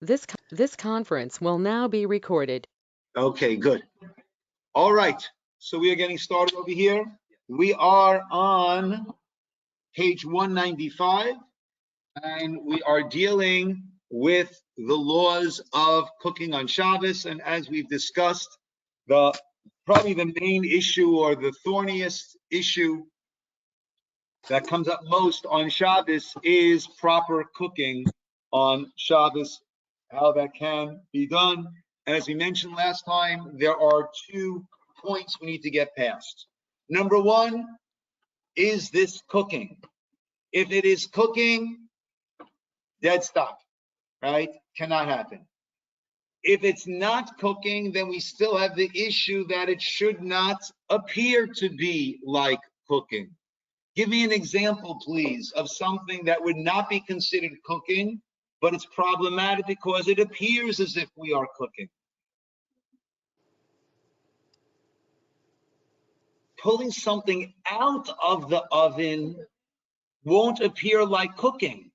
This conference will now be recorded. Okay, good. All right. So we are getting started over here. We are on page 195, and we are dealing with the laws of cooking on Shabbos. And as we've discussed, probably the main issue or the thorniest issue that comes up most on Shabbos is proper cooking on Shabbos, how that can be done. And as we mentioned last time, there are 2 points we need to get past. Number one, is this cooking? If it is cooking, dead stop, right? Cannot happen. If it's not cooking, then we still have the issue that it should not appear to be like cooking. Give me an example, please, of something that would not be considered cooking, but it's problematic because it appears as if we are cooking. Pulling something out of the oven won't appear like cooking.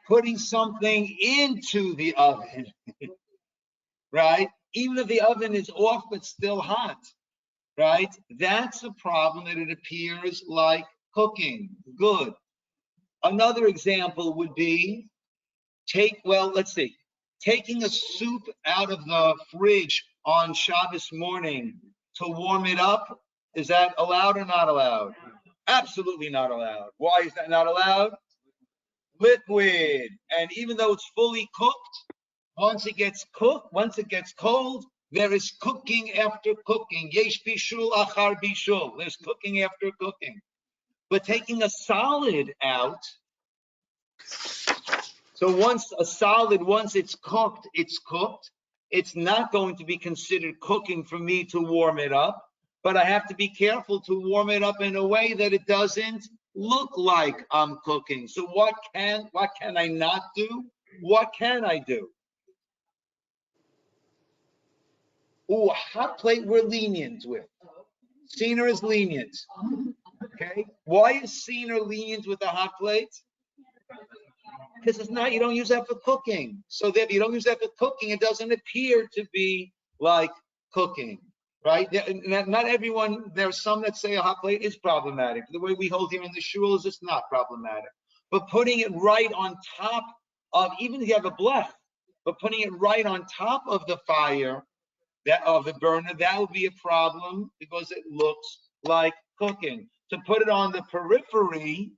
Putting something into the oven, right? Even if the oven is off but still hot, right? That's a problem that it appears like cooking. Good. Another example would be taking a soup out of the fridge on Shabbos morning to warm it up. Is that allowed or not allowed? Absolutely not allowed. Why is that not allowed? Liquid. And even though it's fully cooked, once it gets cold, there is cooking after cooking. Yesh bishul achar bishul. There's cooking after cooking. But taking a solid out, so once it's cooked, it's cooked. It's not going to be considered cooking for me to warm it up, but I have to be careful to warm it up in a way that it doesn't look like I'm cooking. So what can I not do? What can I do? Ooh, a hot plate we're lenient with. Ciner is lenient. Okay. Why is Ciner lenient with a hot plate? Because it's not, you don't use that for cooking. So if you don't use that for cooking, it doesn't appear to be like cooking, right? Not everyone, there are some that say a hot plate is problematic. The way we hold here in the shul is it's not problematic. But putting it right on top of, even if you have a blech, but putting it right on top of the fire, of the burner, that would be a problem because it looks like cooking. To put it on the periphery,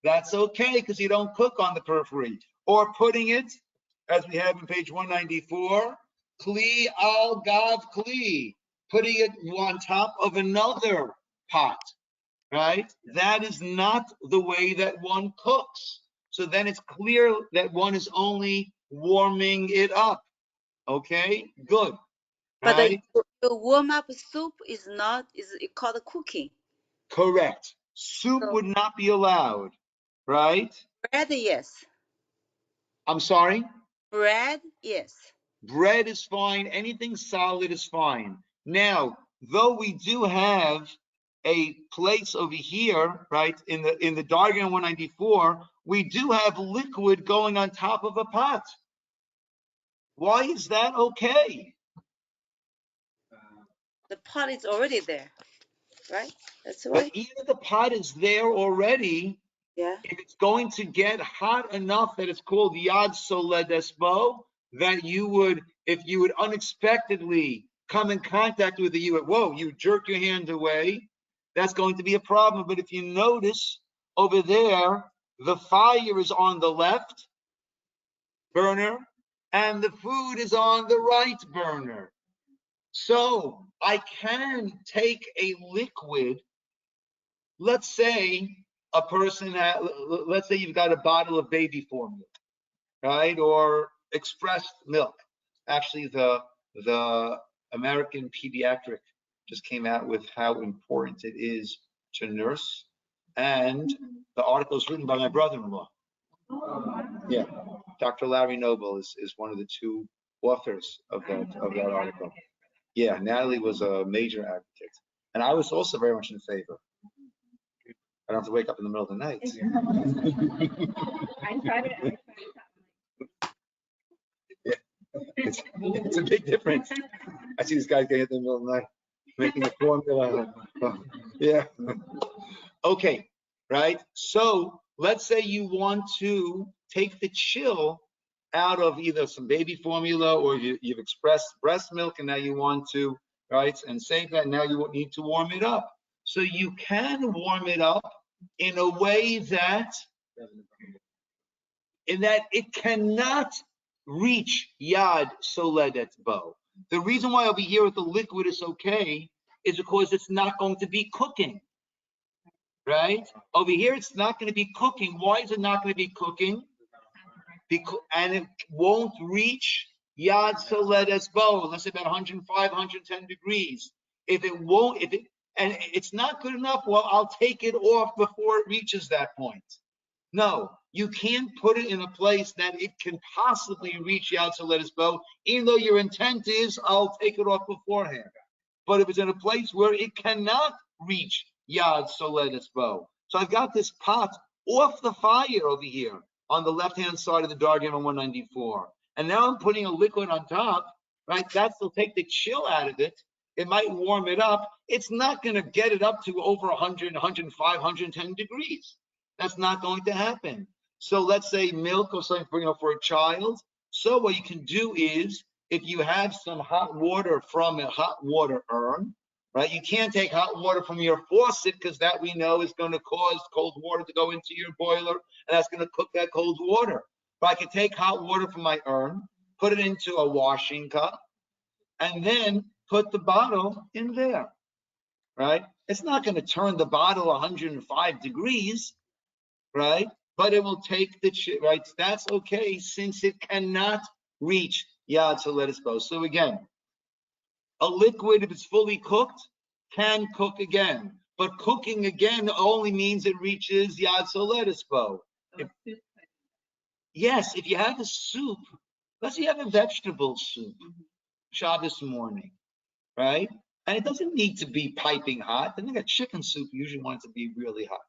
that's okay because you don't cook on the periphery. Or putting it, as we have in page 194, kli al gav kli, putting it on top of another pot, right? That is not the way that one cooks. So then it's clear that one is only warming it up. Okay, good. But right? the warm-up soup is called cooking. Correct. Soup would not be allowed, right? Bread, yes. I'm sorry? Bread, yes. Bread is fine. Anything solid is fine. Now, though we do have a place over here, right, in the diagram 194, we do have liquid going on top of a pot. Why is that okay? The pot is already there, right? That's why. But even if the pot is there already, yeah, if it's going to get hot enough that it's called yad soledesbo, that if you would unexpectedly come in contact with it, you jerk your hand away, that's going to be a problem. But if you notice over there, the fire is on the left burner and the food is on the right burner. So I can take a liquid, let's say a person, let's say you've got a bottle of baby formula, right? Or expressed milk. Actually, the American Pediatric just came out with how important it is to nurse. And the article is written by my brother-in-law. Yeah, Dr. Larry Noble is one of the 2 authors of that article. Yeah, Natalie was a major advocate. And I was also very much in favor. I don't have to wake up in the middle of the night. It's a big difference. I see this guy getting in the middle of the night, making a formula. Yeah. Okay, right? So let's say you want to take the chill out of either some baby formula or you've expressed breast milk and now you want to, right, and save that. Now you need to warm it up. So you can warm it up in a way that it cannot reach Yad Soledet Bo. The reason why over here with the liquid is okay is because it's not going to be cooking, right? Over here it's not going to be cooking. Why is it not going to be cooking? Because, and it won't reach Yad Soledet Bo, let's say about 105, 110 degrees. And it's not good enough, well, I'll take it off before it reaches that point. No, you can't put it in a place that it can possibly reach Yad Soledet Bo, even though your intent is, I'll take it off beforehand. But if it's in a place where it cannot reach Yad Soledet Bo. So I've got this pot off the fire over here on the left-hand side of the Dargim on 194. And now I'm putting a liquid on top, right? That'll take the chill out of it. It might warm it up. It's not going to get it up to over 100, 105, 110 degrees. That's not going to happen. So let's say milk or something for a child. So what you can do is, if you have some hot water from a hot water urn, right? You can't take hot water from your faucet because that we know is going to cause cold water to go into your boiler, and that's going to cook that cold water. But I can take hot water from my urn, put it into a washing cup, and then put the bottle in there, right? It's not going to turn the bottle 105 degrees, right? But it will take the chip, right? That's okay since it cannot reach Yad Soledet Bo. So again, a liquid, if it's fully cooked, can cook again. But cooking again only means it reaches Yad Soledet Bo. Yes, if you have a soup, let's say you have a vegetable soup, Shabbos morning, right? And it doesn't need to be piping hot. I think a chicken soup usually wants to be really hot,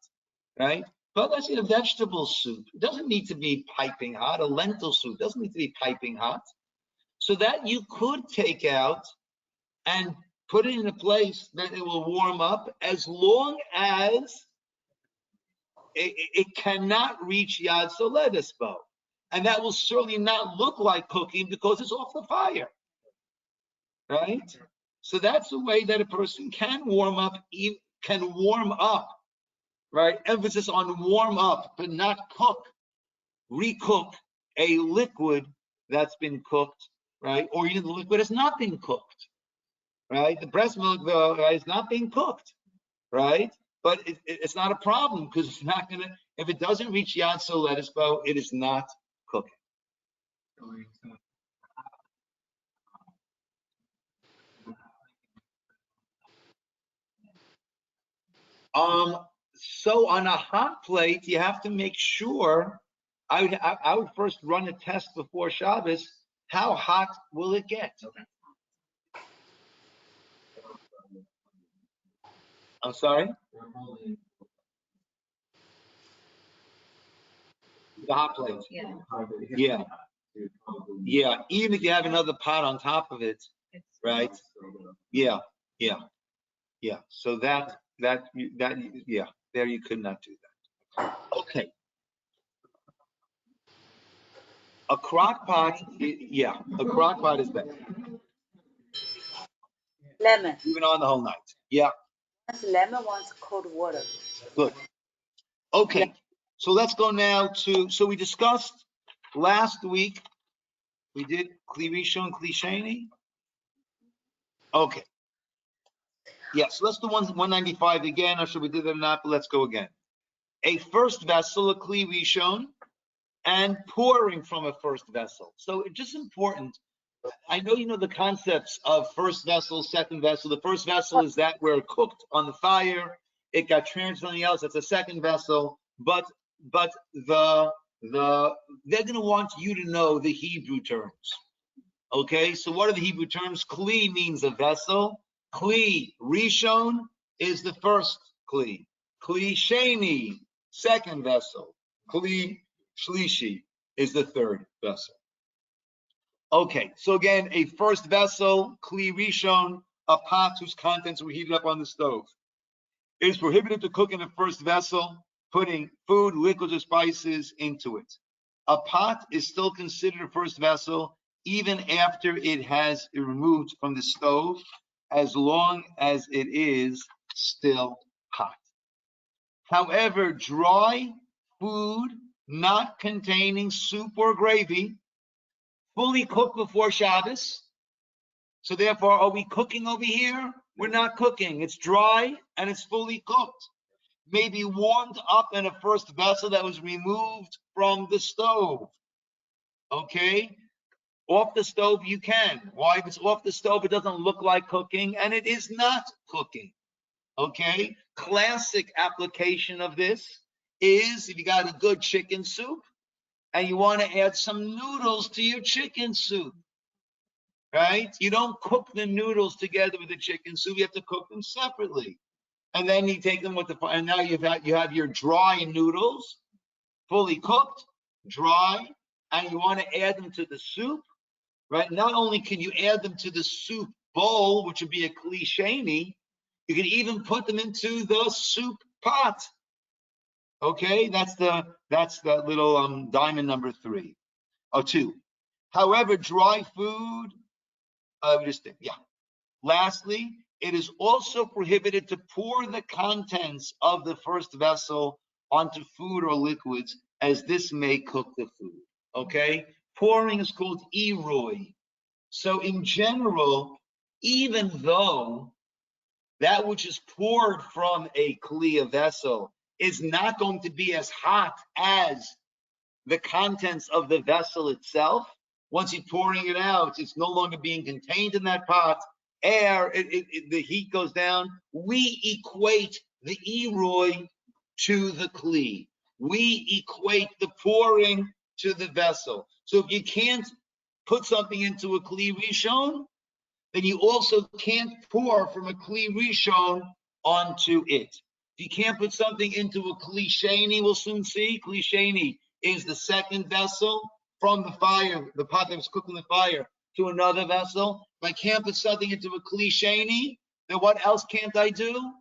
right? But let's say a vegetable soup, it doesn't need to be piping hot. A lentil soup doesn't need to be piping hot. So that you could take out and put it in a place that it will warm up as long as it cannot reach Yad Soledet Bo. And that will certainly not look like cooking because it's off the fire, right? So that's the way that a person can warm up, right? Emphasis on warm up, but not cook, recook a liquid that's been cooked, right? Or even the liquid has not been cooked, right? The breast milk is not being cooked, right? But it's not a problem because it's not going to, if it doesn't reach Yad Soledet Bo, it is not cooking. So on a hot plate, you have to make sure, I would first run a test before Shabbos. How hot will it get? I'm sorry? The hot plate. Yeah. Yeah. Even if you have another pot on top of it, right? Yeah. Yeah. Yeah. So that, yeah, there you could not do that. Okay. A crock pot, yeah, a crock pot is better. Lemon. Even on the whole night. Yeah. Once lemon, once cold water. Good. Okay. So let's go now to, so we discussed last week, we did Kli Rishon, Kli Sheni. Okay. Yes, let's do 195 again. I'm sure we did that or not, but let's go again. A first vessel, a Kli Rishon, and pouring from a first vessel. So it's just important. I know you know the concepts of first vessel, second vessel. The first vessel is that where it cooked on the fire, it got transferred to something else. That's a second vessel. But they're going to want you to know the Hebrew terms. Okay, so what are the Hebrew terms? Kli means a vessel. Kli Rishon is the first Kli. Kli Sheni, second vessel. Kli Shlishi is the third vessel. Okay, so again, a first vessel, kli rishon, a pot whose contents were heated up on the stove. It is prohibited to cook in a first vessel, putting food, liquids, or spices into it. A pot is still considered a first vessel even after it has removed from the stove, as long as it is still hot. However, dry food not containing soup or gravy, fully cooked before Shabbos. So therefore, are we cooking over here? We're not cooking. It's dry and it's fully cooked. May be warmed up in a first vessel that was removed from the stove. Okay? Off the stove you can. Why? If it's off the stove, it doesn't look like cooking, and it is not cooking. Okay? Classic application of this is if you got a good chicken soup and you want to add some noodles to your chicken soup. Right? You don't cook the noodles together with the chicken soup. You have to cook them separately. And then you take them with the, and now you have your dry noodles, fully cooked, dry, and you want to add them to the soup, right? Not only can you add them to the soup bowl, which would be a klisheni, you can even put them into the soup pot. Okay, that's the little diamond number 3 or 2. However, dry food, yeah. Lastly, it is also prohibited to pour the contents of the first vessel onto food or liquids, as this may cook the food. Okay? Pouring is called iroi. So in general, even though that which is poured from a kli, vessel, is not going to be as hot as the contents of the vessel itself, once you're pouring it out, it's no longer being contained in that pot. Air, the heat goes down. We equate the iroi to the kli. We equate the pouring to the vessel. So if you can't put something into a kli rishon, then you also can't pour from a kli rishon onto it. If you can't put something into a kli sheni, we'll soon see. Kli sheni is the second vessel from the fire, the pot that was cooked in the fire, to another vessel. If I can't put something into a kli sheni, then what else can't I do?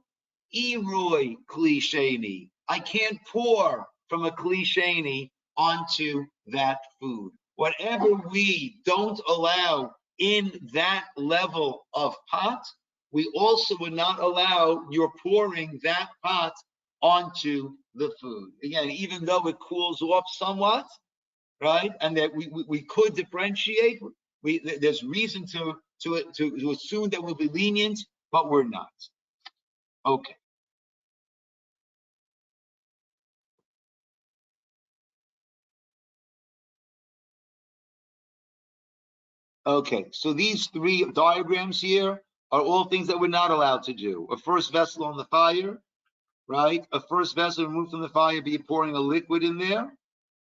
Iroi kli sheni. I can't pour from a kli sheni onto that food. Whatever we don't allow in that level of pot, we also would not allow your pouring that pot onto the food. Again, even though it cools off somewhat, right, and that we could differentiate, there's reason to assume that we'll be lenient, but we're not. Okay. Okay, so these 3 diagrams here are all things that we're not allowed to do. A first vessel on the fire, right? A first vessel removed from the fire, be pouring a liquid in there,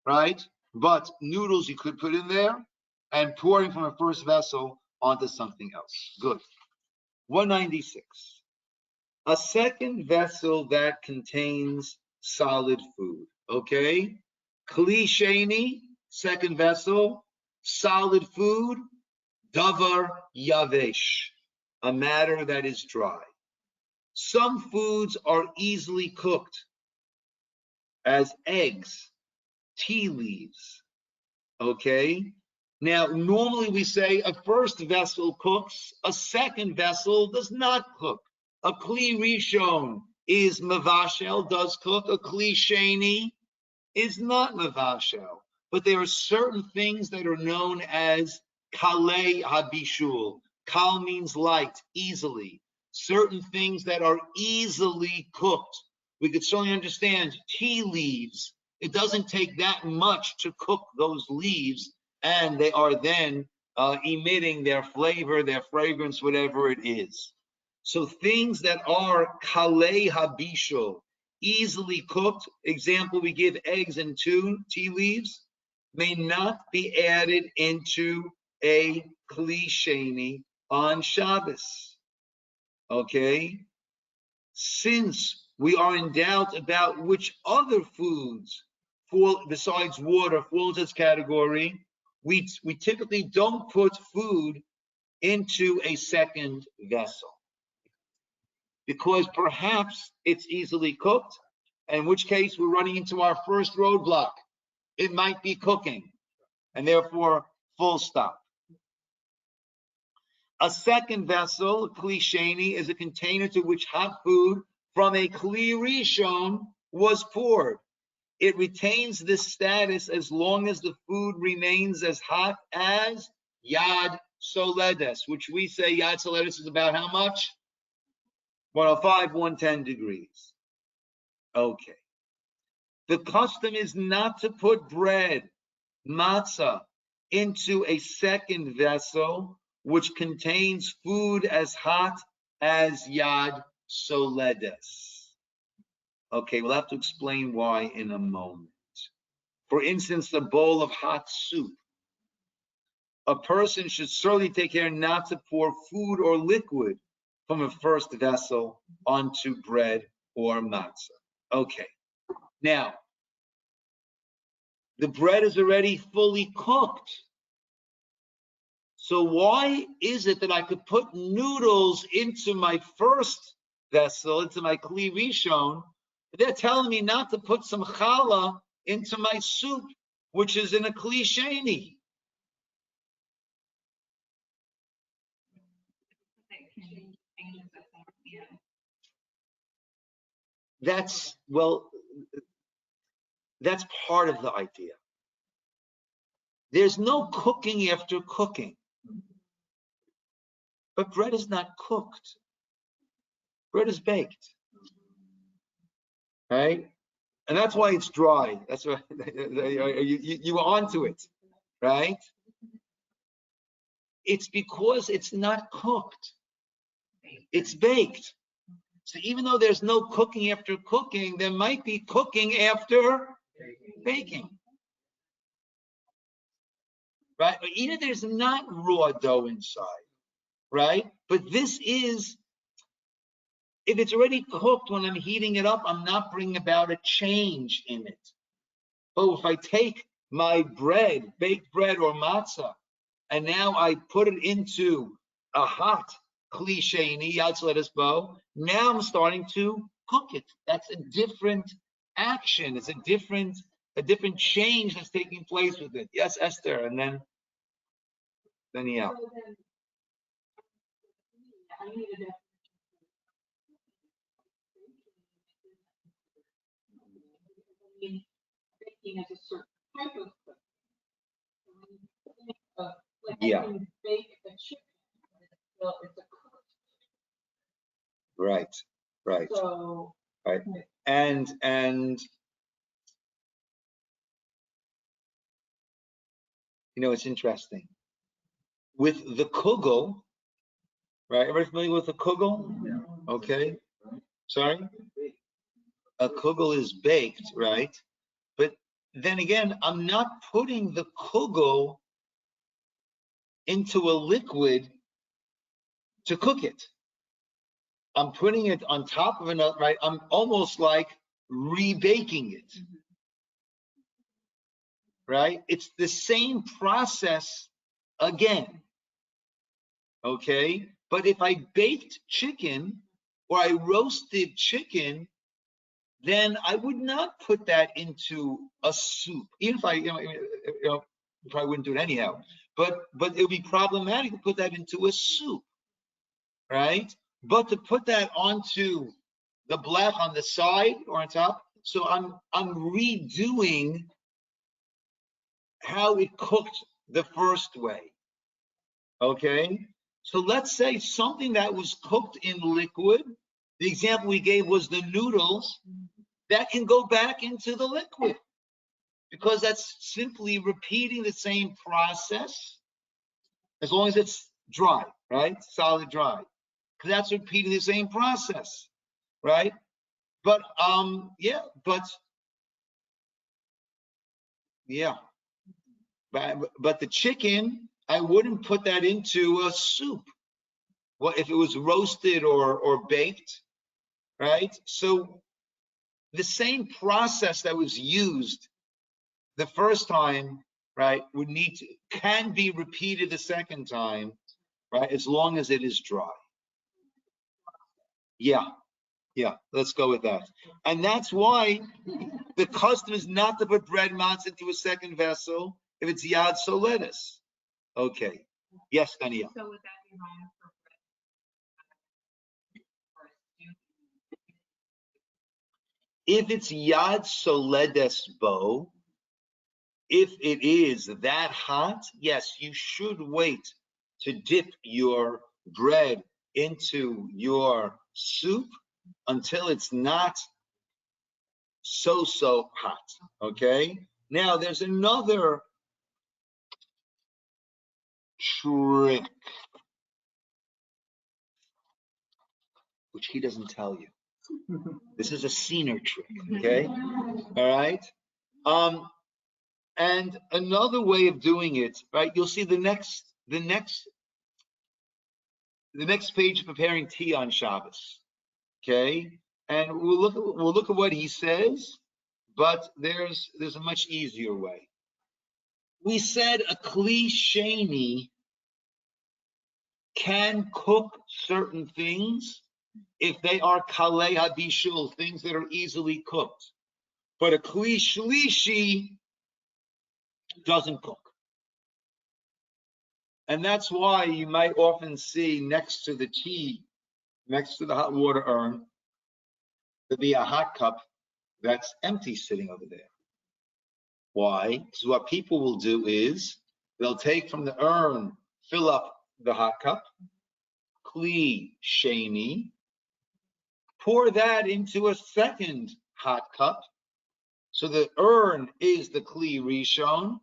right? But noodles you could put in there, and pouring from a first vessel onto something else. Good. 196. A second vessel that contains solid food. Okay? Kli sheni, second vessel, solid food, davar yavesh, a matter that is dry. Some foods are easily cooked, as eggs, tea leaves. Okay? Now, normally we say a first vessel cooks, a second vessel does not cook. A kli rishon is mavashel, does cook. A kli sheni is not mavashel. But there are certain things that are known as kalei habishul. Kal means light, easily. Certain things that are easily cooked. We could certainly understand tea leaves. It doesn't take that much to cook those leaves, and they are then emitting their flavor, their fragrance, whatever it is. So things that are kalei habishul, easily cooked, example, we give eggs and tea leaves, may not be added into a kli sheni on Shabbos. Okay? Since we are in doubt about which other foods fall, besides water, fall into this category, we typically don't put food into a second vessel because perhaps it's easily cooked, in which case we're running into our first roadblock. It might be cooking, and therefore, full stop. A second vessel, kli sheni, is a container to which hot food from a kli rishon was poured. It retains this status as long as the food remains as hot as yad soledes, which we say yad soledes is about how much? 105, 110 degrees. Okay. The custom is not to put bread, matzah, into a second vessel which contains food as hot as yad soledes. Okay, we'll have to explain why in a moment. For instance, the bowl of hot soup. A person should certainly take care not to pour food or liquid from a first vessel onto bread or matzah. Okay, now, the bread is already fully cooked. So why is it that I could put noodles into my first vessel, into my kli rishon? They're telling me not to put some challah into my soup, which is in a kli sheni. That's part of the idea. There's no cooking after cooking. But bread is not cooked. Bread is baked. Right? And that's why it's dry. That's why you were onto it, right? It's because it's not cooked. It's baked. So even though there's no cooking after cooking, there might be cooking after baking. Right? Or either there's not raw dough inside, right? But this is, if it's already cooked when I'm heating it up, I'm not bringing about a change in it. But if I take my bread, baked bread or matzah, and now I put it into a hot kli sheni, yad soledes bo, now I'm starting to cook it. That's a different action. It's a different change that's taking place with it. Yes, Esther, and then yeah. Baking is a certain type of cooking. Like Yeah. I can bake a chicken, well, it's a cooked. Right. So, right. And you know, it's interesting. With the kugel, right? Everybody familiar with the kugel? Yeah. Okay. Sorry? A kugel is baked, right? But then again, I'm not putting the kugel into a liquid to cook it. I'm putting it on top of another, right? I'm almost like rebaking it, right? It's the same process again, okay? But if I baked chicken or I roasted chicken, then I would not put that into a soup. Even if I, probably wouldn't do it anyhow. But it would be problematic to put that into a soup, right? But to put that onto the blech on the side or on top, so I'm redoing how it cooked the first way. Okay? So let's say something that was cooked in liquid, the example we gave was the noodles, that can go back into the liquid because that's simply repeating the same process as long as it's dry, right? Solid dry. Because that's repeating the same process, right? But but the chicken, I wouldn't put that into a soup. Well, if it was roasted or baked, right? So the same process that was used the first time right, can be repeated the second time, right, as long as it is dry. Yeah, let's go with that. And that's why the custom is not to put bread matzah into a second vessel if it's yad soledes. Okay. Yes, Daniel. So would that be wrong for bread? If it's yad soledes bo, if it is that hot, yes, you should wait to dip your bread into your soup until it's not so hot. Okay. Now there's another trick which he doesn't tell you. This is a Ciner trick. Okay. All right. And another way of doing it, right? You'll see the next page preparing tea on Shabbos. Okay, and we'll look at what he says, but there's a much easier way. We said a kli sheni can cook certain things if they are kalei habishul, things that are easily cooked, but a kli shlishi doesn't cook. And that's why you might often see next to the tea, next to the hot water urn, there'll be a hot cup that's empty sitting over there. Why? Because what people will do is they'll take from the urn, fill up the hot cup, kli sheni, pour that into a second hot cup. So the urn is the kli rishon,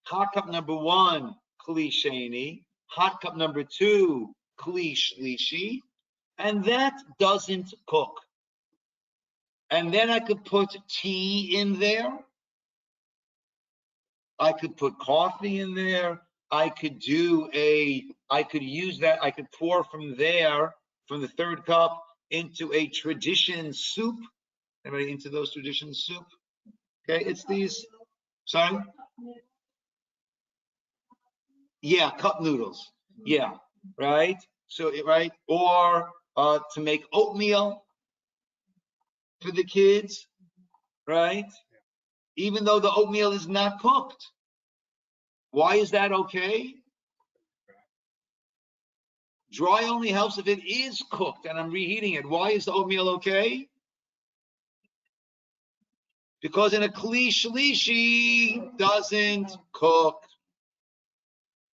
hot cup number 1, kli sheni, hot cup number 2, kli shlishi, and that doesn't cook. And then I could put tea in there. I could put coffee in there. I could use that. I could pour from there, from the third cup, into a tradition soup. Anybody into those tradition soup? Okay, it's these. Sorry? Yeah, cup noodles. Yeah, right? So, right? Or to make oatmeal for the kids, right? Even though the oatmeal is not cooked. Why is that okay? Dry only helps if it is cooked and I'm reheating it. Why is the oatmeal okay? Because in a kli shlishi doesn't cook,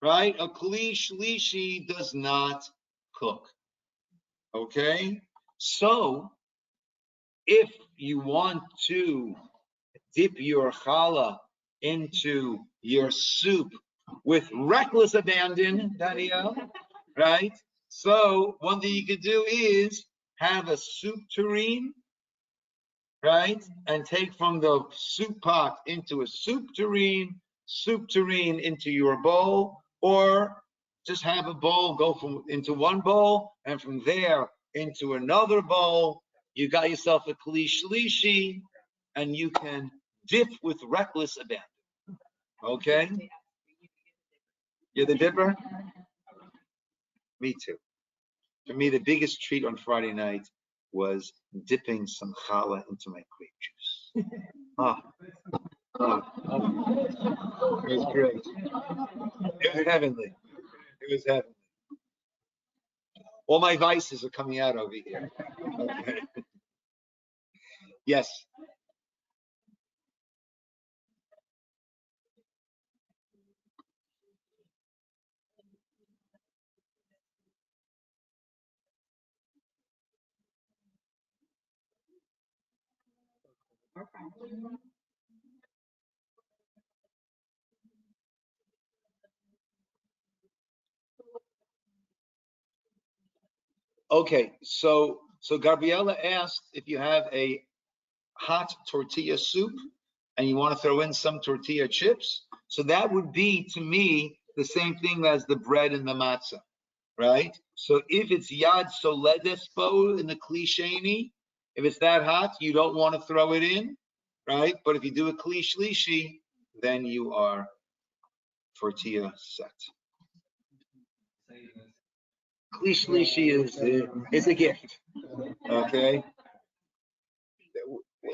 right? A kli shlishi does not cook, okay? So if you want to dip your challah into your soup with reckless abandon, Danielle, right? So one thing you could do is have a soup tureen, right? And take from the soup pot into a soup tureen into your bowl, or just have a bowl go into one bowl and from there into another bowl. You got yourself a kli shlishi and you can dip with reckless abandon. Okay? You're the dipper? Me too. For me, the biggest treat on Friday night was dipping some challah into my grape juice. It was great. It was heavenly. It was heavenly. All my vices are coming out over here. Okay. Yes. Okay, so Gabriella asked if you have a hot tortilla soup and you want to throw in some tortilla chips. So that would be, to me, the same thing as the bread and the matzah, right? So if it's yad soledes bo in the kli sheni, if it's that hot, you don't want to throw it in, right? But if you do a kli shlishi, then you are tortilla set. Kli shlishi is a gift. Okay.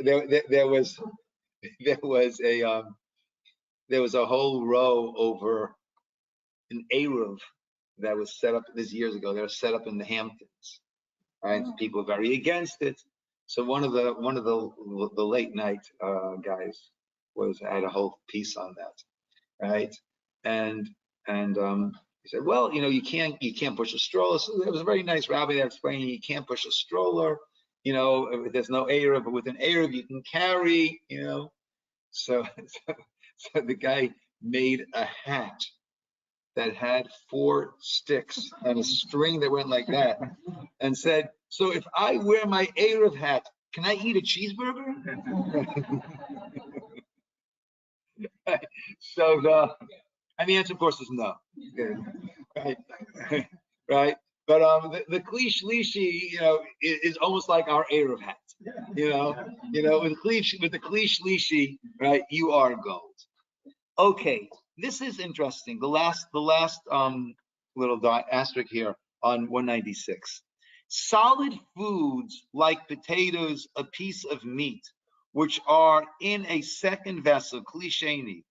There was a whole row over an Eruv that was set up this years ago. They were set up in the Hamptons. Right? People are very against it. So one of the late night guys had a whole piece on that, right? And he said, well, you can't push a stroller. So there was a very nice rabbi that explained you can't push a stroller. There's no Eruv, but with an Eruv you can carry. So the guy made a hat that had 4 sticks and a string that went like that, and said, so if I wear my Eruv hat, can I eat a cheeseburger? And the answer, of course, is no. Right? Right? But the Kli shlishi, is almost like our Eruv hat. With the Kli shlishi, right, you are gold. Okay, this is interesting. The last little asterisk here on 196. Solid foods like potatoes, a piece of meat, which are in a second vessel, Kli sheni,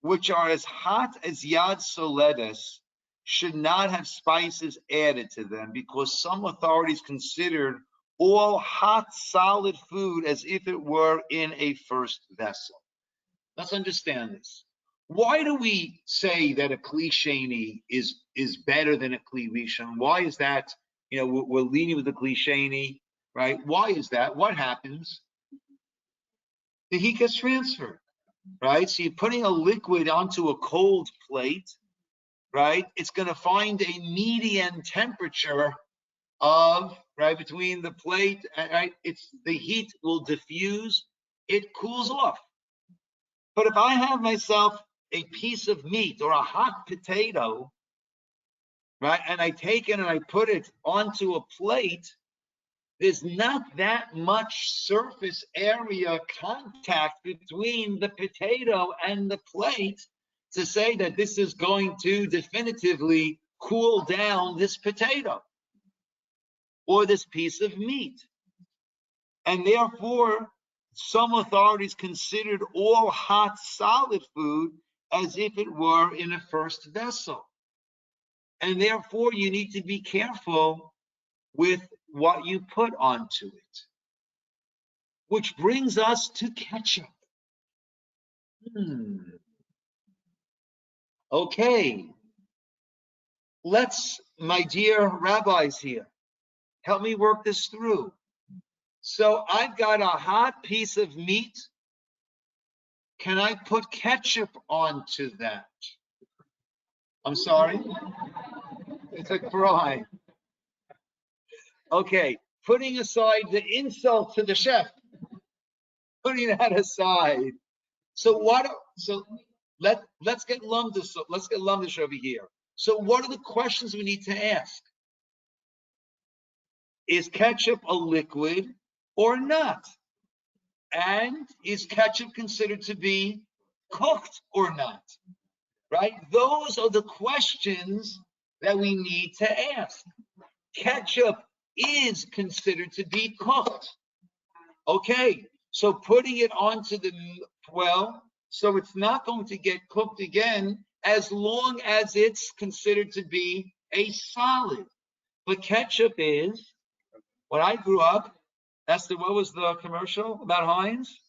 which are as hot as Yad Soledes, should not have spices added to them, because some authorities considered all hot solid food as if it were in a first vessel. Let's understand this. Why do we say that a Kli sheni is better than a Kli rishon? Why is that? We're leaning with the Kli sheni, right? Why is that? What happens? The heat gets transferred, right? So you're putting a liquid onto a cold plate, right? It's going to find a median temperature of, right, between the plate, right? The heat will diffuse, it cools off. But if I have myself a piece of meat or a hot potato, right, and I take it and I put it onto a plate, there's not that much surface area contact between the potato and the plate to say that this is going to definitively cool down this potato or this piece of meat. And therefore, some authorities considered all hot solid food as if it were in a first vessel. And therefore, you need to be careful with what you put onto it. Which brings us to ketchup. Okay. My dear rabbis here, help me work this through. So I've got a hot piece of meat. Can I put ketchup onto that? I'm sorry? It's a crime. Okay, putting aside the insult to the chef, putting that aside. So let's get lumdish over here. So what are the questions we need to ask? Is ketchup a liquid or not? And is ketchup considered to be cooked or not? Right? Those are the questions that we need to ask. Ketchup is considered to be cooked. Okay, so putting it onto so it's not going to get cooked again as long as it's considered to be a solid. But ketchup is, when I grew up, what was the commercial about Heinz?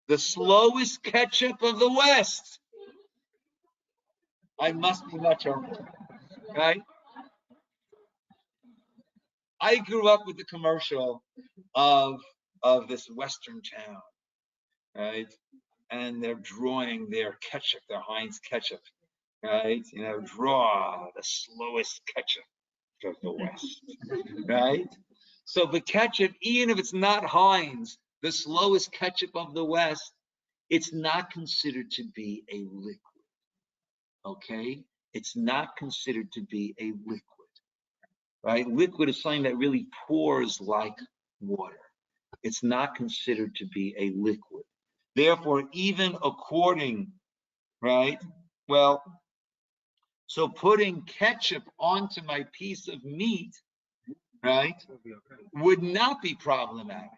The slowest ketchup of the West. I must be much older, right? I grew up with the commercial of this Western town, right? And they're drawing their ketchup, their Heinz ketchup, right? Draw the slowest ketchup of the West, right? So the ketchup, even if it's not Heinz, the slowest ketchup of the West, it's not considered to be a liquid, okay? It's not considered to be a liquid, right? Liquid is something that really pours like water. It's not considered to be a liquid. Therefore, even according, right? Well, so putting ketchup onto my piece of meat, right, would not be problematic.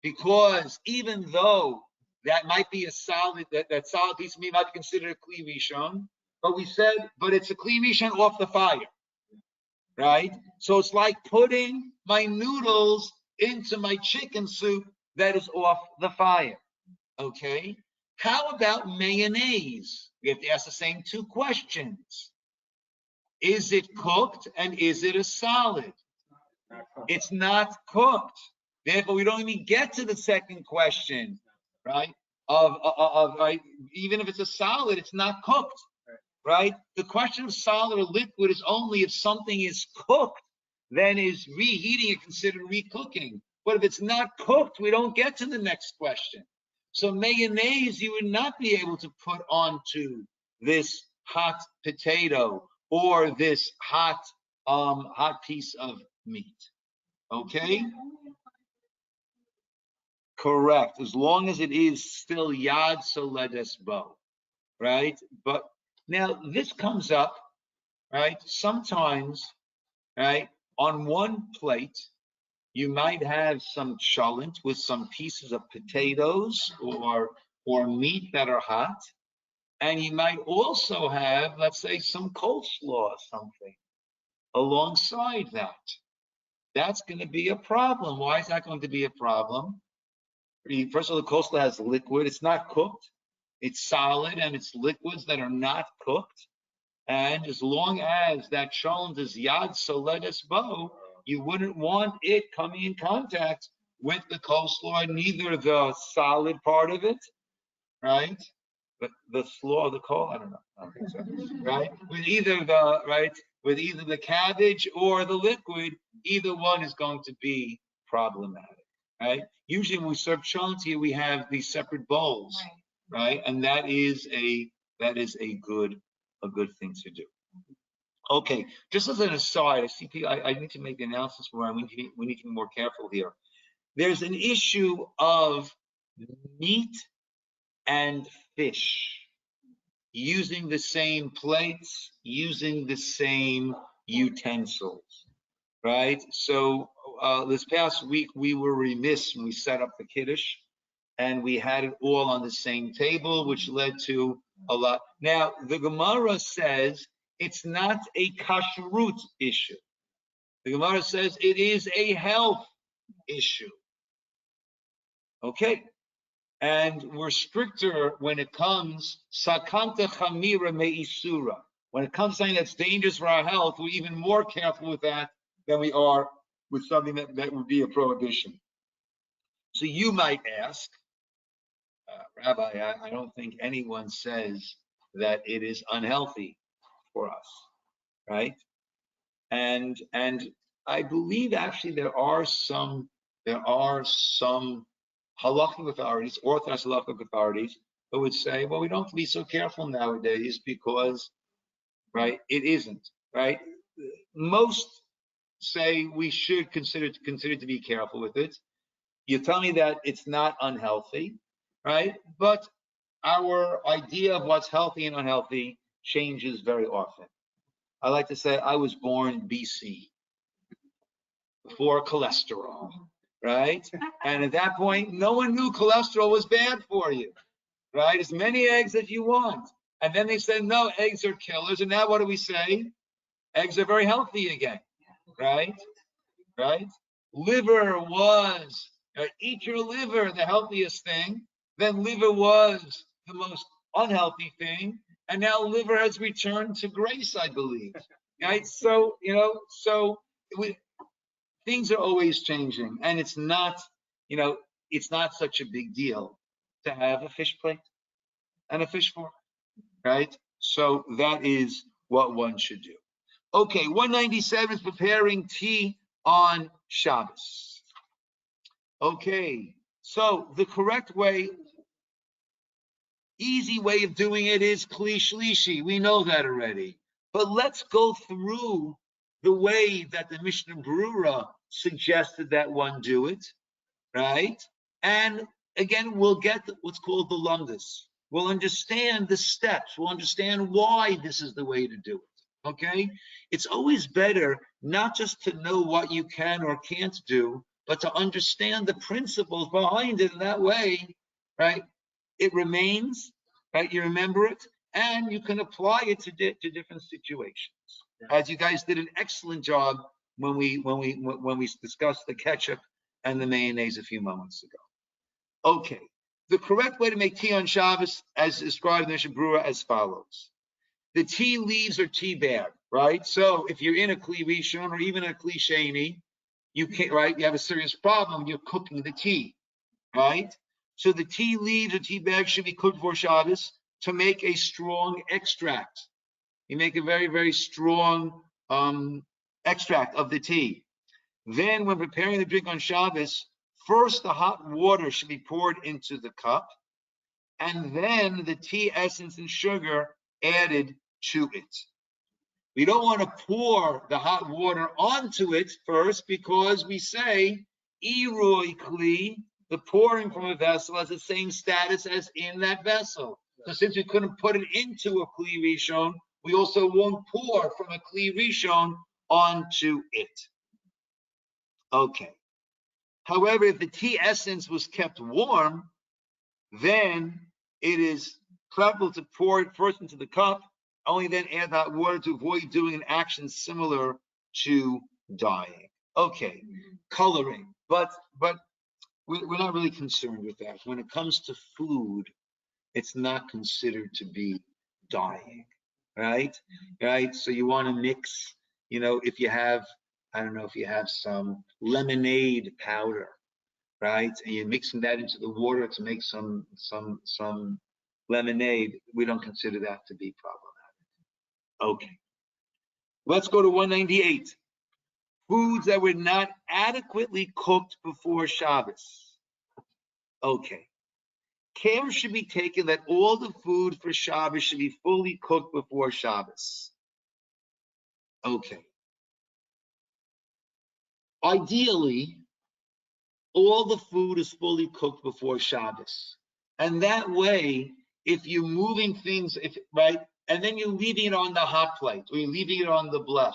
Because even though that might be a solid, that solid piece of meat might be considered a kli rishon, but we said, but it's a kli rishon off the fire, right? So it's like putting my noodles into my chicken soup that is off the fire, okay? How about mayonnaise? We have to ask the same two questions. Is it cooked and is it a solid? It's not cooked. Therefore, we don't even get to the second question, right? Right, even if it's a solid, it's not cooked, right? The question of solid or liquid is only if something is cooked, then is reheating it considered recooking. But if it's not cooked, we don't get to the next question. So mayonnaise, you would not be able to put onto this hot potato or this hot piece of meat. Okay? Correct. As long as it is still yad soledes bo, right? But now this comes up, right? Sometimes, right, on one plate, you might have some cholent with some pieces of potatoes or meat that are hot. And you might also have, let's say, some coleslaw or something alongside that. That's going to be a problem. Why is that going to be a problem? First of all, the coleslaw has liquid. It's not cooked. It's solid, and it's liquids that are not cooked. And as long as that cholent is yad soledes bo, you wouldn't want it coming in contact with the coleslaw, neither the solid part of it, right? But the slaw, the col, I don't know. I don't think so. Right? With either the cabbage or the liquid, either one is going to be problematic. Right? Usually when we serve cholent here, we have these separate bowls, right? And that is a good thing to do. Okay, just as an aside, I need to make the announcements more. We need to be more careful here. There's an issue of meat and fish using the same plates, using the same utensils, right? So this past week we were remiss when we set up the kiddush, and we had it all on the same table, which led to a lot. Now the Gemara says it's not a kashrut issue. The Gemara says it is a health issue. Okay. And we're stricter when it comes sakanta chamira meisura. When it comes to something that's dangerous for our health, we're even more careful with that than we are with something that would be a prohibition. So you might ask, Rabbi, I don't think anyone says that it is unhealthy for us, right? And I believe actually there are some halakhic authorities, Orthodox halakhic authorities, who would say, well, we don't have to be so careful nowadays because, right, it isn't, right? Most say we should consider to be careful with it. You tell me that it's not unhealthy, right? But our idea of what's healthy and unhealthy changes very often. I like to say I was born BC, before cholesterol, right? And at that point, no one knew cholesterol was bad for you, right? As many eggs as you want. And then they said, no, eggs are killers. And now what do we say? Eggs are very healthy again, right? Right? Liver was, eat your liver, the healthiest thing. Then liver was the most unhealthy thing. And now liver has returned to grace, I believe. Right? So, things are always changing, and it's not such a big deal to have a fish plate and a fish fork, right? So that is what one should do. Okay, 197 is preparing tea on Shabbos. Okay, so the correct way, easy way of doing it is kli shlishi. We know that already. But let's go through the way that the Mishnah Berurah suggested that one do it, right? And again, we'll get what's called the lumdus. we'll understand the steps. We'll understand why this is the way to do it. Okay? It's always better not just to know what you can or can't do, but to understand the principles behind it. In that way, right, it remains, right? You remember it, and you can apply it to different situations. As you guys did an excellent job when we discussed the ketchup and the mayonnaise a few moments ago. Okay, the correct way to make tea on Shabbos, as described in the Mishnah Berurah, as follows: the tea leaves are tea bag, right? So if you're in a Kli Rishon or even a Kli Sheni, you can't, right? You have a serious problem when you're cooking the tea, right? So the tea leaves or tea bag should be cooked for Shabbos to make a strong extract. You make a very, very strong extract of the tea. Then when preparing the drink on Shabbos, first the hot water should be poured into the cup, and then the tea essence and sugar added to it. We don't want to pour the hot water onto it first, because we say Iroi Kli, the pouring from a vessel, has the same status as in that vessel. So since we couldn't put it into a Kli Rishon, we also won't pour from a Kli Rishon onto it. Okay. However, if the tea essence was kept warm, then it is preferable to pour it first into the cup, only then add that water to avoid doing an action similar to dyeing. Okay, coloring, but we're not really concerned with that. When it comes to food, it's not considered to be dyeing, right? Right. So you want to mix, if you have, I don't know, if you have some lemonade powder, right, and you're mixing that into the water to make some lemonade, we don't consider that to be problematic. Okay. Let's go to 198. Foods that were not adequately cooked before Shabbos. Okay. Care should be taken that all the food for Shabbos should be fully cooked before Shabbos. Okay. Ideally, all the food is fully cooked before Shabbos. And that way, if you're moving things, right, and then you're leaving it on the hot plate, or you're leaving it on the blech,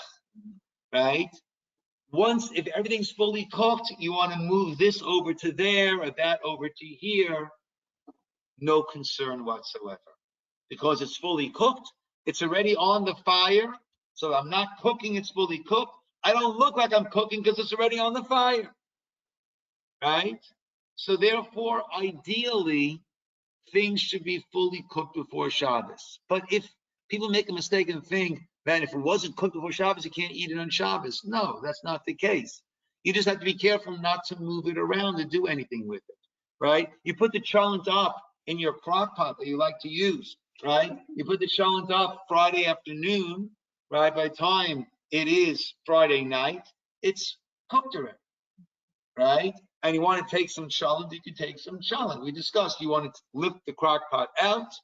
right? Once, if everything's fully cooked, you want to move this over to there or that over to here, no concern whatsoever. Because it's fully cooked, it's already on the fire, so I'm not cooking, it's fully cooked. I don't look like I'm cooking because it's already on the fire, right? So therefore, ideally, things should be fully cooked before Shabbos. But if people make a mistake and think that if it wasn't cooked before Shabbos, you can't eat it on Shabbos. No, that's not the case. You just have to be careful not to move it around and do anything with it, right? You put the cholent up in your crock pot that you like to use, right? You put the cholent up Friday afternoon, right? By the time it is Friday night, it's cooked already, right? And you want to take some cholent, you can take some cholent. We discussed you want to lift the crock pot out,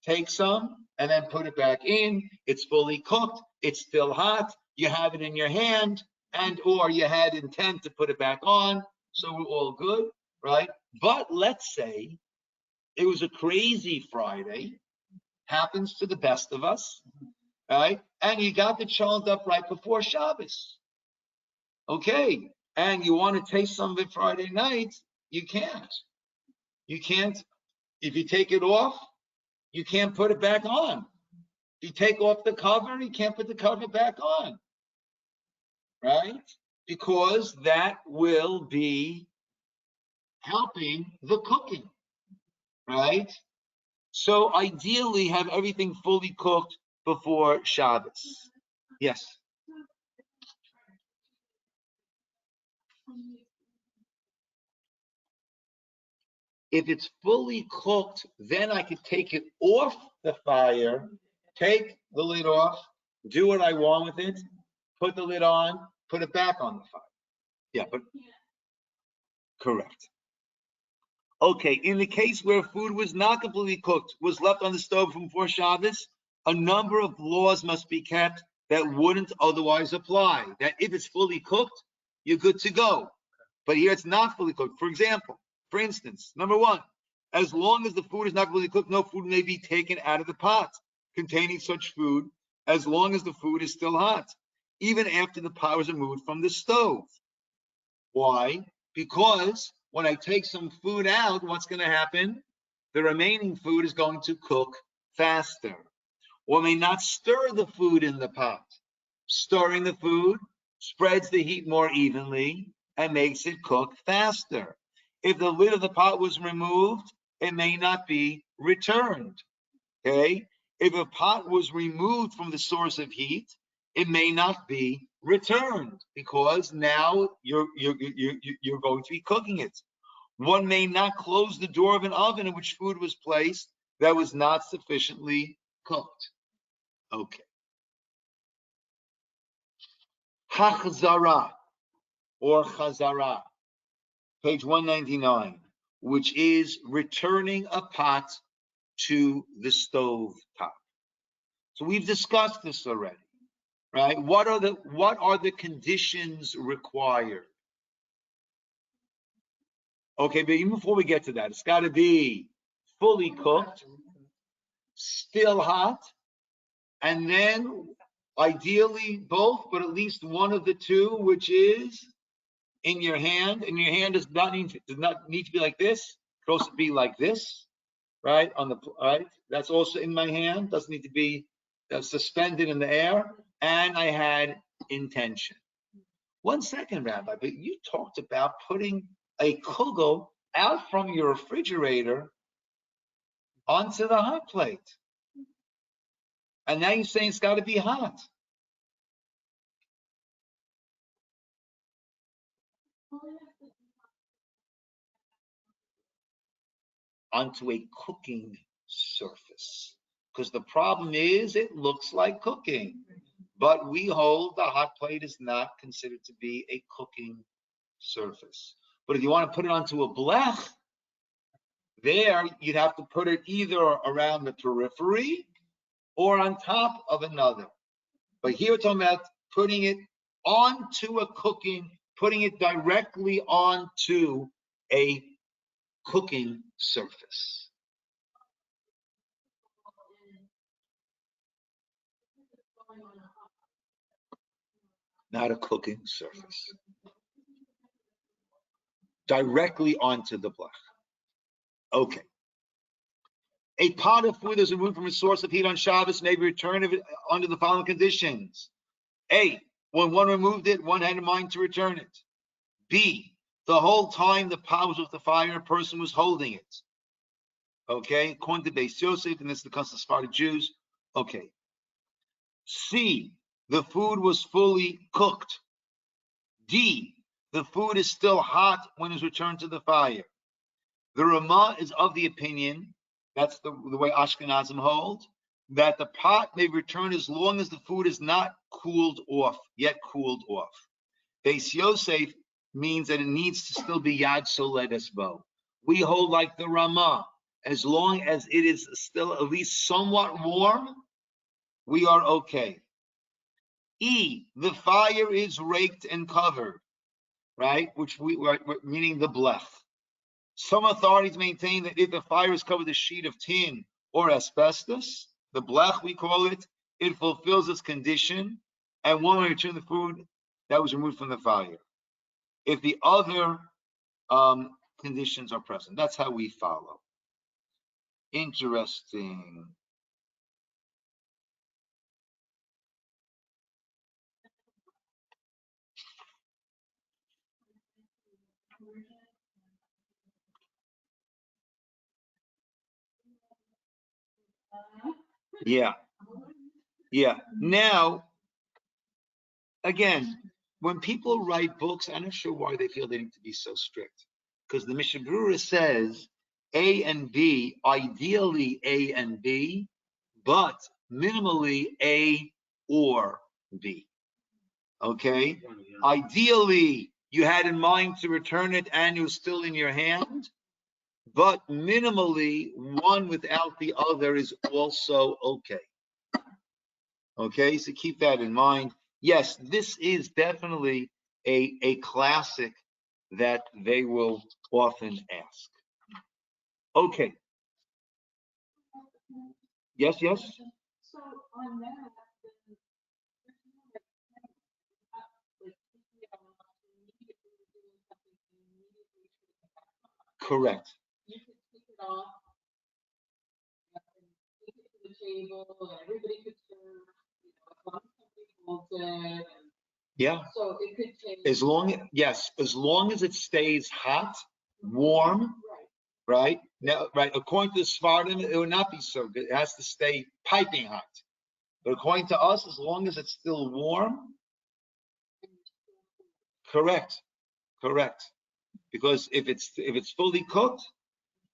take some, and then put it back in. It's fully cooked, it's still hot, you have it in your hand, and or you had intent to put it back on, so we're all good, right? But let's say it was a crazy Friday, happens to the best of us, right? And you got the cholent up right before Shabbos. Okay, and you want to taste some of it Friday night, you can't. You can't. If you take it off, you can't put it back on. If you take off the cover, you can't put the cover back on, right? Because that will be helping the cooking, right? So ideally, have everything fully cooked before Shabbos. Yes. If it's fully cooked, then I could take it off the fire, take the lid off, do what I want with it, put the lid on, put it back on the fire. Yeah, but correct. Okay, in the case where food was not completely cooked, was left on the stove from before Shabbos, a number of laws must be kept that wouldn't otherwise apply. That if it's fully cooked, you're good to go. But here it's not fully cooked. For example, for instance, number one, As long as the food is not completely cooked, no food may be taken out of the pot containing such food, as long as the food is still hot, even after the pot was removed from the stove. Why? Because when I take some food out, what's going to happen? The remaining food is going to cook faster. One may not stir the food in the pot. Stirring the food spreads the heat more evenly and makes it cook faster. If the lid of the pot was removed, it may not be returned. Okay? If a pot was removed from the source of heat, it may not be returned because now you're going to be cooking it. One may not close the door of an oven in which food was placed that was not sufficiently cooked. Okay. Hachzara or chazara, page 199, which is returning a pot to the stove top. So we've discussed this already, right? What are the conditions required? Okay, but even before we get to that, it's got to be fully cooked, still hot, and then ideally both, but at least one of the two, which is in your hand. And your hand does not need to be like this. It could also be like this, right? Right. That's also in my hand. Doesn't need to be suspended in the air. And I had intention. 1 second, Rabbi, but you talked about putting a kugel out from your refrigerator onto the hot plate. And now you're saying it's got to be hot. Onto a cooking surface. Because the problem is it looks like cooking. But we hold the hot plate is not considered to be a cooking surface. But if you want to put it onto a blech, there you'd have to put it either around the periphery or on top of another. But here we're talking about putting it onto a cooking, putting it directly onto a cooking surface. Not a cooking surface. Directly onto the blech. Okay. A pot of food is removed from a source of heat on Shabbos may be returned under the following conditions. A, when one removed it, one had in mind to return it. B, the whole time the pot was with the fire, a person was holding it. Okay, according to Beis Yosef, and this is the custom of Sephardic Jews. Okay. C, the food was fully cooked. D, the food is still hot when it's returned to the fire. The Ramah is of the opinion, that's the way Ashkenazim hold, that the pot may return as long as the food is not yet cooled off. Beis Yosef means that it needs to still be Yad Soledes Bo. We hold like the Ramah, as long as it is still at least somewhat warm, we are okay. E, the fire is raked and covered, right? Meaning the blech. Some authorities maintain that if the fire is covered with a sheet of tin or asbestos, the blech, we call it, it fulfills its condition, and one will return the food that was removed from the fire. If the other conditions are present, that's how we follow. Interesting. Yeah. Now, again, when people write books, I'm not sure why they feel they need to be so strict. Because the Mishnah Berurah says A and B, ideally A and B, but minimally A or B. Okay? Ideally, you had in mind to return it and it was still in your hand, but minimally, one without the other is also okay. Okay, so keep that in mind. Yes, this is definitely a classic that they will often ask. Okay. Yes, yes. So on that, then, Correct. you could take it off and take it to the table, and everybody could serve, as long as somebody holds it. Yeah. So it could take. As long as it stays hot, warm, right? Now, right, according to the Spartan, it would not be so good. It has to stay piping hot. But according to us, as long as it's still warm, correct. Because if it's fully cooked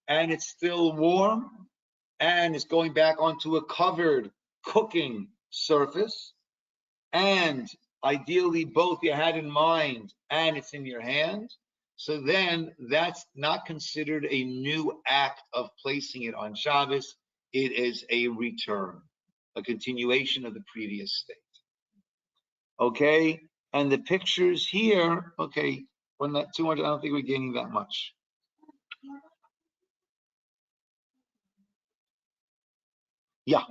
and it's still warm and it's going back onto a covered cooking surface, and ideally both you had in mind and it's in your hand, so then that's not considered a new act of placing it on Shabbos. It is a return, a continuation of the previous state. Okay, and the pictures here, okay, when that 200, I don't think we're gaining that much. Yeah.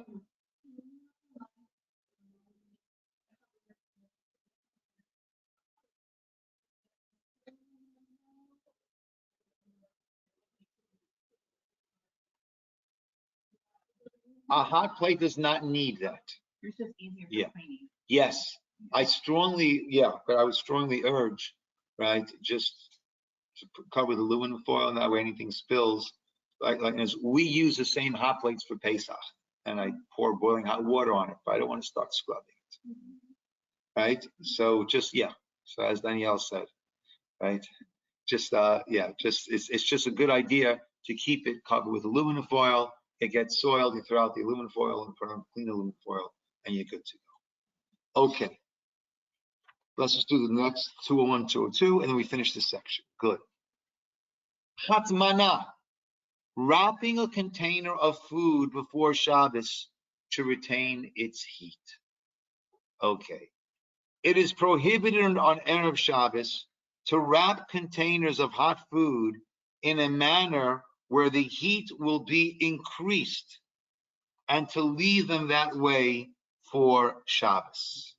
A hot plate does not need that. It's just easier Yeah. for cleaning. Yes, but I would strongly urge, right, just to cover the aluminum foil, and that way anything spills. Like as we use the same hot plates for Pesach, and I pour boiling hot water on it, but I don't want to start scrubbing it. Right? So just, yeah. So as Danielle said, right? Just it's just a good idea to keep it covered with aluminum foil. It gets soiled, you throw out the aluminum foil and put on clean aluminum foil, and you're good to go. Okay. Let's just do the next 201, 202, and then we finish this section. Good. Hatmana, wrapping a container of food before Shabbos to retain its heat. Okay. It is prohibited on Erev Shabbos to wrap containers of hot food in a manner where the heat will be increased, and to leave them that way for Shabbos.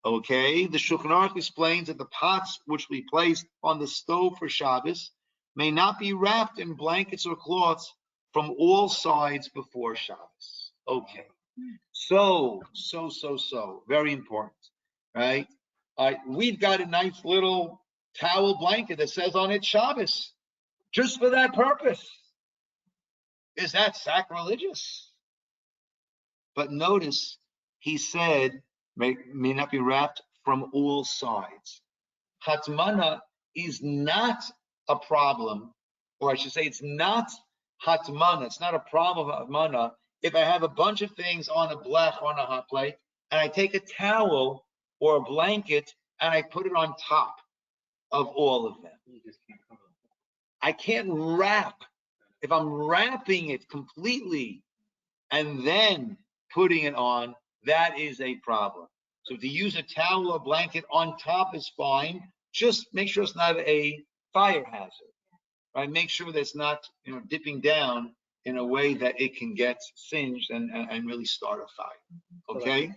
Okay, the Shulchan Aruch explains that the pots which we place on the stove for Shabbos may not be wrapped in blankets or cloths from all sides before Shabbos. Okay, so, very important, right? We've got a nice little towel blanket that says on it Shabbos, just for that purpose. Is that sacrilegious? But notice, he said, may not be wrapped from all sides. Hatmana is not a problem, or I should say it's not hatmana, it's not a problem of hatmana if I have a bunch of things on a blech, on a hot plate, and I take a towel or a blanket and I put it on top of all of them. I can't wrap. If I'm wrapping it completely and then putting it on, that is a problem. So to use a towel or blanket on top is fine. Just make sure it's not a fire hazard, right? Make sure that it's not, dipping down in a way that it can get singed and really start a fire. Okay?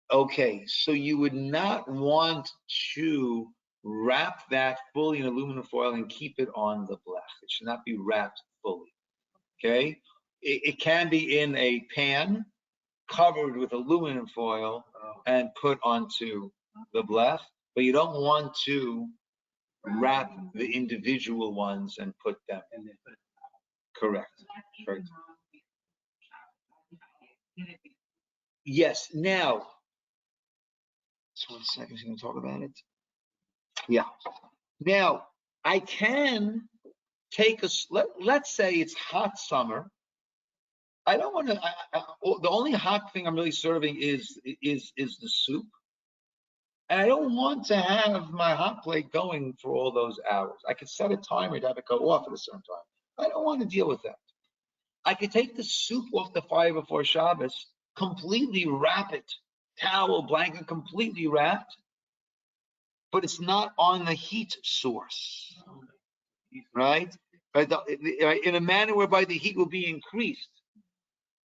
Okay, so you would not want to wrap that fully in aluminum foil and keep it on the blech. It should not be wrapped fully. Okay? It can be in a pan covered with aluminum foil and put onto the blech, but you don't want to wrap the individual ones and put them. Correct. Yes. Now, just 1 second. We're going to talk about it. Yeah. Now, I can take let's say it's hot summer. I don't want to. The only hot thing I'm really serving is the soup, and I don't want to have my hot plate going for all those hours. I could set a timer to have it go off at a certain time. I don't want to deal with that. I could take the soup off the fire before Shabbos, completely wrap it towel, blanket completely wrapped, but it's not on the heat source, right? In a manner whereby the heat will be increased.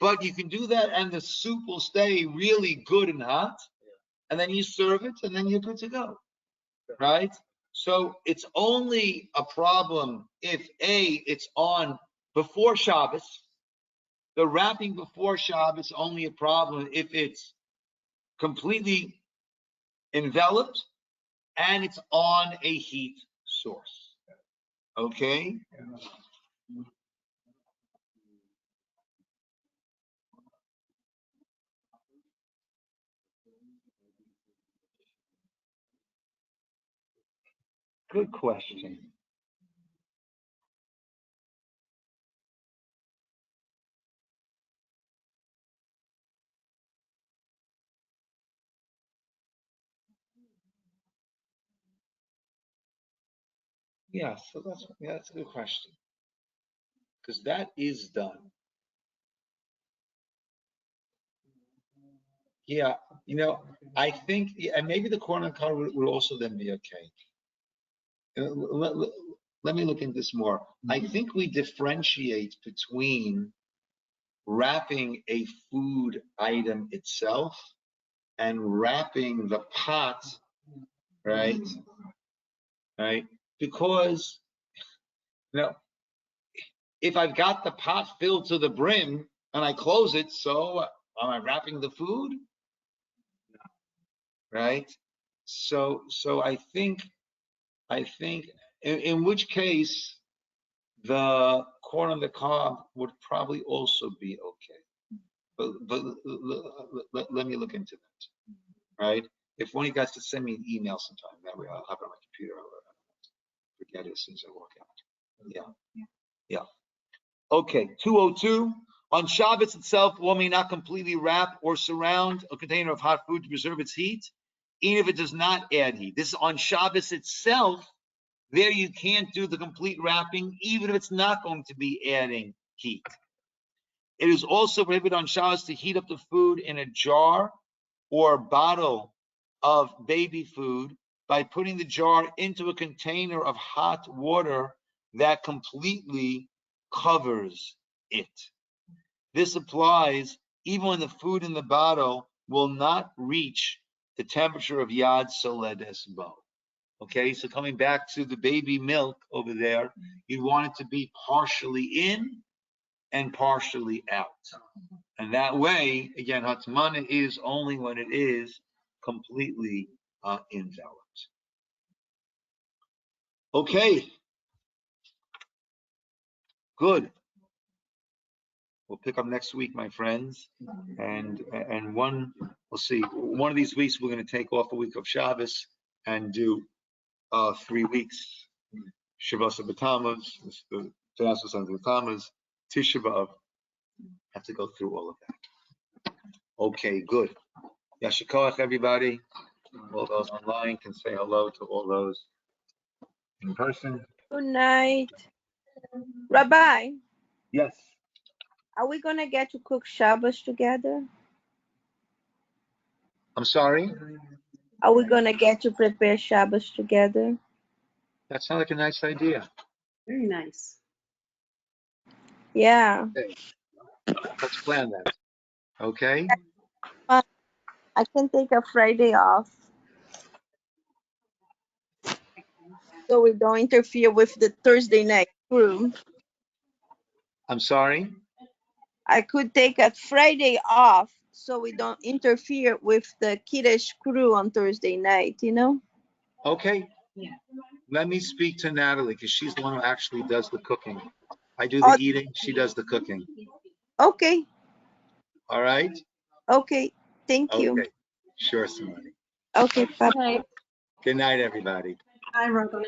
But you can do that and the soup will stay really good and hot, and then you serve it and then you're good to go, right? So it's only a problem if it's on before Shabbos. The wrapping before Shabbos is only a problem if it's completely enveloped and it's on a heat source. Okay? Good question. Yeah, so that's a good question. Because that is done. Yeah, I think, and maybe the corner color would also then be okay. Let me look into this more. I think we differentiate between wrapping a food item itself and wrapping the pot, right? Right? Because, if I've got the pot filled to the brim and I close it, so am I wrapping the food? Right? So I think in which case the corn on the cob would probably also be okay. But let me look into that. Right? If one of you guys could send me an email sometime, that way I'll have it on my computer. I'll forget it as soon as I walk out. Yeah. Okay, 202. On Shabbos itself, one may not completely wrap or surround a container of hot food to preserve its heat, even if it does not add heat. This is on Shabbos itself. There you can't do the complete wrapping, even if it's not going to be adding heat. It is also prohibited on Shabbos to heat up the food in a jar or bottle of baby food by putting the jar into a container of hot water that completely covers it. This applies even when the food in the bottle will not reach the temperature of Yad Soledes Bo. Okay, so coming back to the baby milk over there, you want it to be partially in and partially out. And that way, again, Hatmana is only when it is completely enveloped. Okay, good. We'll pick up next week, my friends. And we'll see. One of these weeks, we're going to take off a week of Shabbos and do 3 weeks. Shabbos of B'Tammuz, the Shabbos of B'Tammuz, Tisha B'Av. Have to go through all of that. Okay, good. Yashikoach, everybody. All those online can say hello to all those in person. Good night. Rabbi, Yes. are we going to get to cook Shabbos together? I'm sorry? Are we going to get to prepare Shabbos together? That sounds like a nice idea. Very nice. Yeah. Okay. Let's plan that. Okay? I can take a Friday off so we don't interfere with the Thursday night crew. I'm sorry? I could take a Friday off so we don't interfere with the Kiddush crew on Thursday night, Okay. Yeah. Let me speak to Natalie because she's the one who actually does the cooking. I do the Oh, eating, she does the cooking. okay. All right? Okay. Thank you. Okay. Sure, Simone. Okay. Bye. Right. Good night, everybody. Hi, Rabbi.